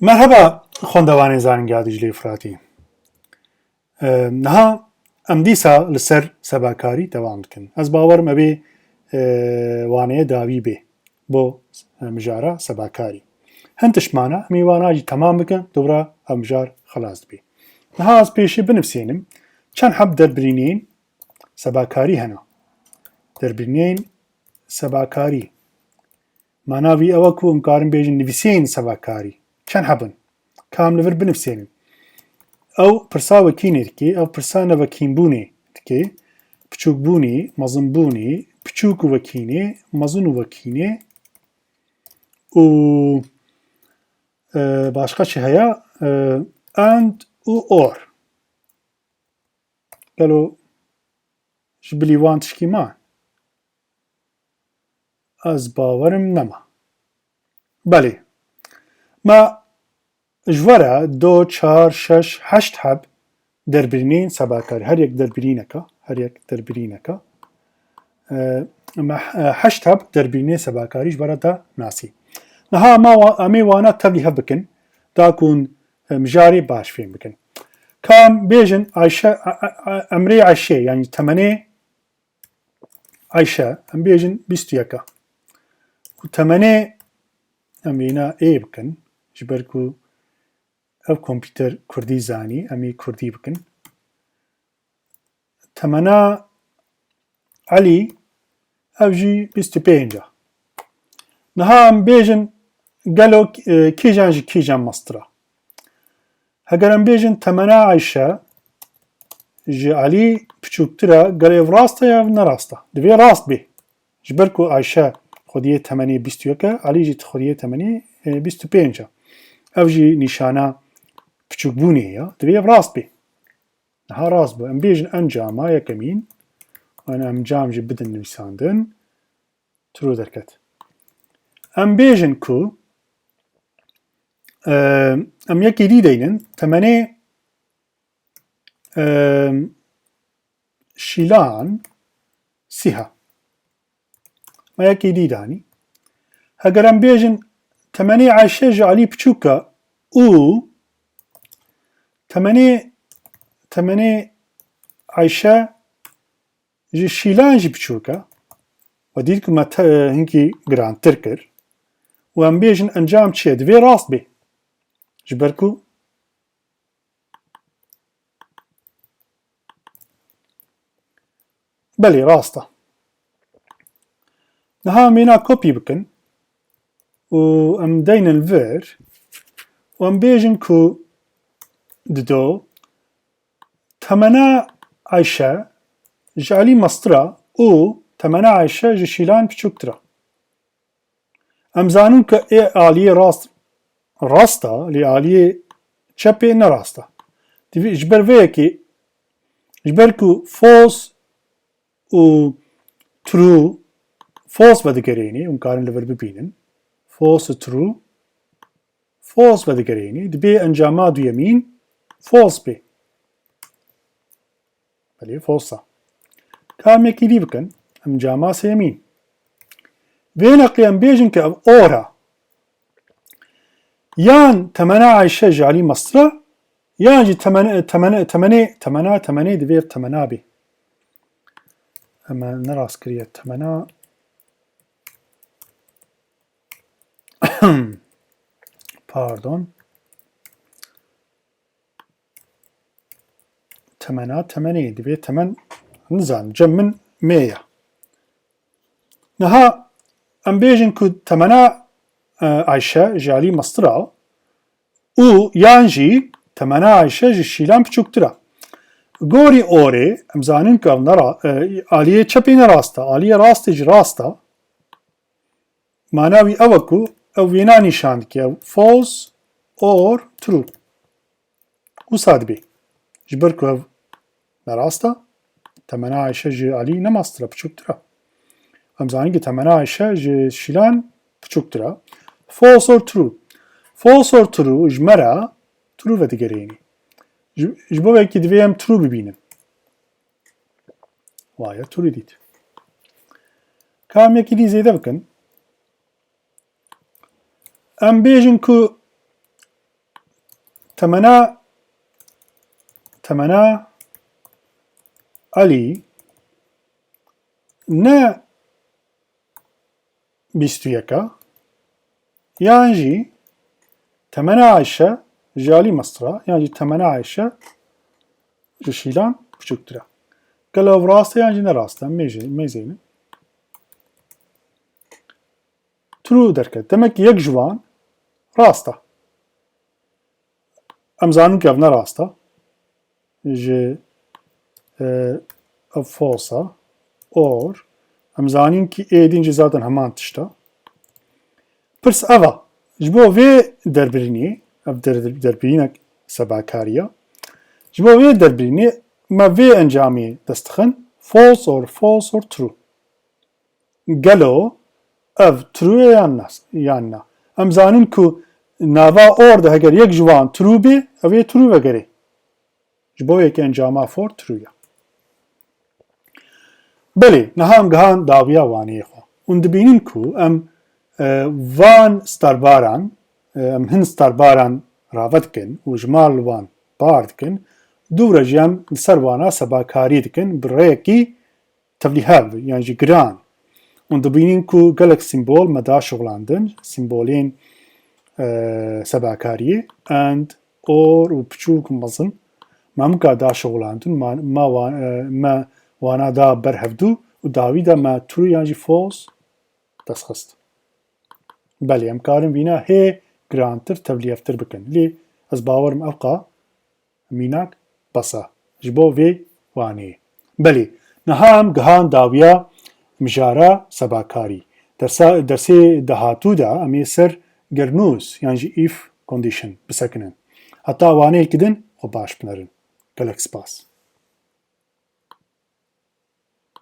مرحبا خوندەوانی زانینگا دیجلەی فراتی نەها ئەم دیسا لەسەر سەباکاری دەوام بکەن ئەس باوەرم ئەبێ وانەیە داوی بێ بۆ مژارە سەباکاری هەند تشمانە میواناجی تەمام بکەن دوورە ئەمژار خلاص بێ نەها ئەس پێشی بنفسێنم چەند حەب دەربرینین سەباکاری هەنا دەربرینین سەباکاری ماناوی ئەوە کو ئەمکارم بێژن نویسین سەباکاری چەند هەبن کام لەبەر بنفسێنن ئەو پرساوە کینێتکێ ئەو پرسانەوە کینبوونێ تکێ بچووکبوونی مەزنبوونی بچووک و وەکینێ مەزن و وەکینێ و باشقەچی هەیە and و or گەلۆ ji bilîvan tişkî ma ez bawerim nema belê ma ji we re 2 4 6 8 heb derbirînên sebakarî her yek derbirîneka me 8 heb derbirînê sebakarî ji we re de nasî niha em ê wana tevlî hev bikin da ku mijarê baş fêm bikin kam bêjin Ayşe emrê Ayşe yani temenê Ayşe em bêjin 21 ku temenê em vîna ê bikin ji ber ku ev kompîter Kurdî zanî em ê Kurdî bikin temena Elî ev jî 25 niha em bêjin gelo kîjan ji kîjan mastira heger em bêjin temena Ayşe ji Elî piçûktir e gel ev rast e ya nerast e divê rast bê ji ber ku Ayşe xwediyê temenê 21 Elî jî xwediyê temenê 25 ev jî nîşana piçûkbûnê ye divê ev rast bê niha rast bû em bêjin encama yekemîn wan encam jî bidin nivîsandin tûrû derket em bêjin ku em yekî dî deynin temenê şîlan sîha me yekî dî danî heger em bêjin temenê Ayşe ji Elî piçûk e û temenê Ayşe ji şîlan jî piçûk e we dît ku me hinkî girantir kir û em bêjin encam çi ye divê rast bê ji ber ku belê rast e niha em êna kopî bikin û em deynin vir û em bêjin ku dido temena Ayşe ji Elî mastira û temena Ayşe ji şîlan piçûktir e em zanin ku ê aliyê rast e lê aliyê çepê nerast e ji ber vê yekê ji ber ku false û true false vedigerênî hûn karin li vir bibînin false û true false vedigerênî dibê encama duyemîn false bê belê false e kam yekî dî bikin encama sêmîn vê neqî em bêjin ku ev or e yan temena Ayşe ji Elî mastira yan jî temenê divê temena bê em nerast kiriye temena pardon temenê divê temen nizanim cem min mê ye niha em bêjin ku temena Ayşe ji Elî mastira û yan jî temena Ayşe ji şîlan piçûktir e gorî orê em zanin ku ev aliyê çepê nerast e aliyê rastê jî rast e manavî ew e ku ew wêna nîşan dike ew false or true wisa dibê ji ber ku ev nerast e temena Ayşe ji Elî nemastira piçûktir e em zanin ku temena Ayşe ji şîlan piçûktir e false or true ji me re true vedigerênî ji bo vekî divê em true bibînin waye true dît kam yekî dî zêde bikin em bêjin ku تەمەنا عەلی نە 21 یانجی تەمەنا عایشە ژالی مەسترا یانجی تەمەنا عایشە ji şîlan biçûktir e. Gelo ev rast e yan jî ne rast e mêzeyne. True derket. Demek ki yek ji wan rast e. Em zanin ku ev ne rast e. Ji ev false e. Or em zanin ki êdîn jî zaten heman tişt e. Pirs ev e. Ji bo vê derbirîniyê, ev derbirînek sebakariye. Ji bo vê derbirînê me vê encamê dest dixin false or true. Gelo ev true yan na. Em zanin ku nava or de heger yek ji wan true bê ev ê true vegerê. Ji bo yekê encama for true ye. Belê niha em gihan dawiya waneyê xwe û dibînin ku em van starbaran em hin starbaran rave dikin û ji mal wan bar dikin dû re jî em li ser wana sebakarî dikin bi rêyekî tevlîhev yan jî giran û dibînin ku gelek sîmbol me da şoxlandin sîmbolên sebakariyê and or û piçûk û mezin me hemûka da şoxlandin me wana da berhevdû û dawî de me true yan jî false destxist. Belê em karin vîna hê girantir tevlîhevtir bikin. Lê ez bawerim ev qa mînak besa ji bo vê waneyê. Belê niha em gihan dawiya mijara sebakarî. Dersê dahatû de em ê ser gernûs yan jî if condition bisekinin. Heta waneyê kidin xwe baş binerin. Gelek spas.